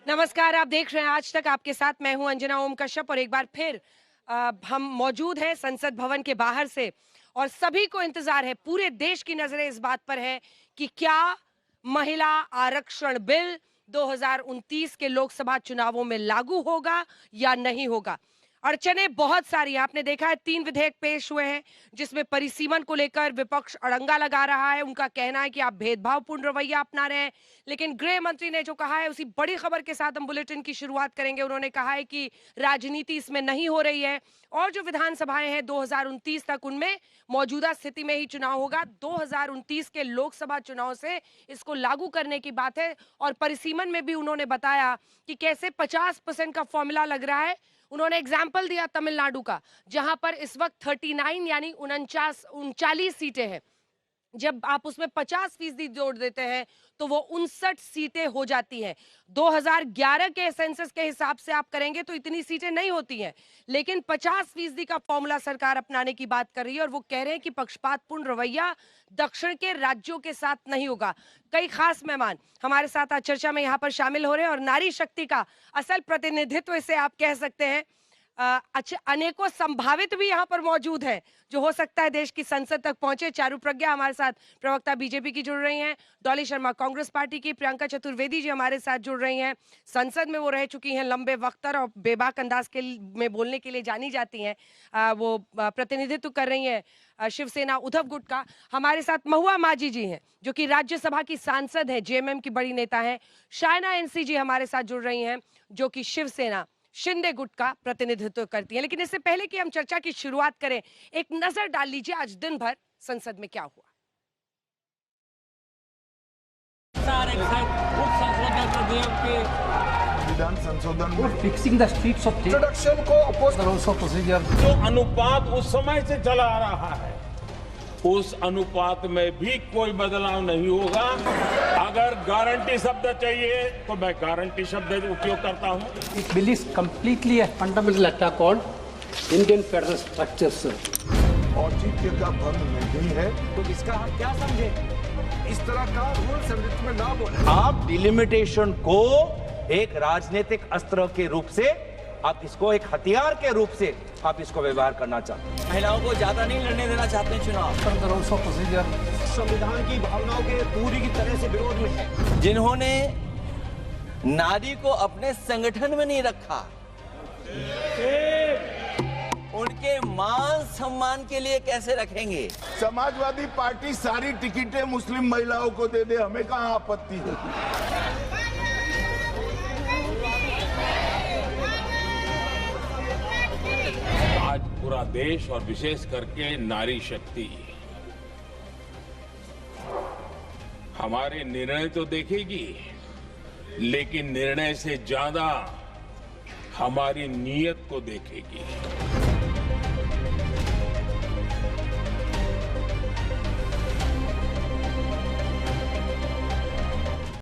नमस्कार, आप देख रहे हैं आज तक। आपके साथ मैं हूं अंजना ओम कश्यप और एक बार फिर हम मौजूद हैं संसद भवन के बाहर से और सभी को इंतजार है, पूरे देश की नजरें इस बात पर है कि क्या महिला आरक्षण बिल 2029 के लोकसभा चुनावों में लागू होगा या नहीं होगा। अड़चनें बहुत सारी हैं। आपने देखा है 3 विधेयक पेश हुए हैं जिसमें परिसीमन को लेकर विपक्ष अड़ंगा लगा रहा है। उनका कहना है कि आप भेदभावपूर्ण रवैया अपना रहे हैं। लेकिन गृह मंत्री ने जो कहा है उसी बड़ी खबर के साथ हम बुलेटिन की शुरुआत करेंगे। उन्होंने कहा है कि राजनीति इसमें नहीं हो रही है और जो विधानसभाएं हैं 2029 तक उनमें मौजूदा स्थिति में ही चुनाव होगा। 2029 के लोकसभा चुनाव से इसको लागू करने की बात है और परिसीमन में भी उन्होंने बताया कि कैसे 50% का फॉर्मूला लग रहा है। उन्होंने एग्जाम्पल दिया तमिलनाडु का, जहां पर इस वक्त 39 यानी 39 सीटें हैं। जब आप उसमें 50% जोड़ देते हैं तो वो 59 सीटें हो जाती हैं। 2011 के सेंसस के हिसाब से आप करेंगे तो इतनी सीटें नहीं होती हैं, लेकिन 50% का फॉर्मूला सरकार अपनाने की बात कर रही है और वो कह रहे हैं कि पक्षपातपूर्ण रवैया दक्षिण के राज्यों के साथ नहीं होगा। कई खास मेहमान हमारे साथ आज चर्चा में यहाँ पर शामिल हो रहे हैं और नारी शक्ति का असल प्रतिनिधित्व इसे आप कह सकते हैं। अच्छा, अनेकों संभावित भी यहाँ पर मौजूद हैं जो हो सकता है देश की संसद तक पहुंचे। चारू प्रज्ञा हमारे साथ प्रवक्ता बीजेपी की जुड़ रही हैं, डॉली शर्मा कांग्रेस पार्टी की, प्रियंका चतुर्वेदी जी हमारे साथ जुड़ रही हैं। संसद में वो रह चुकी हैं लंबे वक्त तक और बेबाक अंदाज के में बोलने के लिए जानी जाती हैं। वो प्रतिनिधित्व कर रही हैं शिवसेना उद्धव गुट का। हमारे साथ महुआ माझी जी हैं जो कि राज्यसभा की सांसद है, जेएमएम की बड़ी नेता है। शायना एनसी जी हमारे साथ जुड़ रही हैं जो कि शिवसेना शिंदे गुट का प्रतिनिधित्व करती है। लेकिन इससे पहले कि हम चर्चा की शुरुआत करें, एक नजर डाल लीजिए आज दिन भर संसद में क्या हुआ। विधान संशोधन fixing the streets of introduction को अपोज ऑल्सो प्रोसीजर। जो अनुपात उस समय से चला आ रहा है उस अनुपात में भी कोई बदलाव नहीं होगा। अगर गारंटी शब्द चाहिए तो मैं गारंटी शब्द उपयोग करता हूं। This bill is completely a fundamental attack on Indian federal structure, sir. औचित्य का भंग नहीं है। तो इसका हम क्या समझे? इस तरह का रूल संविधान में ना बोले। आप डिलिमिटेशन को एक राजनीतिक अस्त्र के रूप से, आप इसको एक हथियार के रूप से आप इसको व्यवहार करना चाहते हैं। महिलाओं को ज्यादा नहीं लड़ने देना चाहते हैं चुनाव। Under also procedure. संविधान की भावनाओं के पूरी की तरह से विरोध में है। जिन्होंने नारी को अपने संगठन में नहीं रखा, उनके मान सम्मान के लिए कैसे रखेंगे? समाजवादी पार्टी सारी टिकटें मुस्लिम महिलाओं को दे दे, हमें कहाँ आपत्ति है। आज पूरा देश और विशेष करके नारी शक्ति हमारे निर्णय तो देखेगी, लेकिन निर्णय से ज्यादा हमारी नीयत को देखेगी।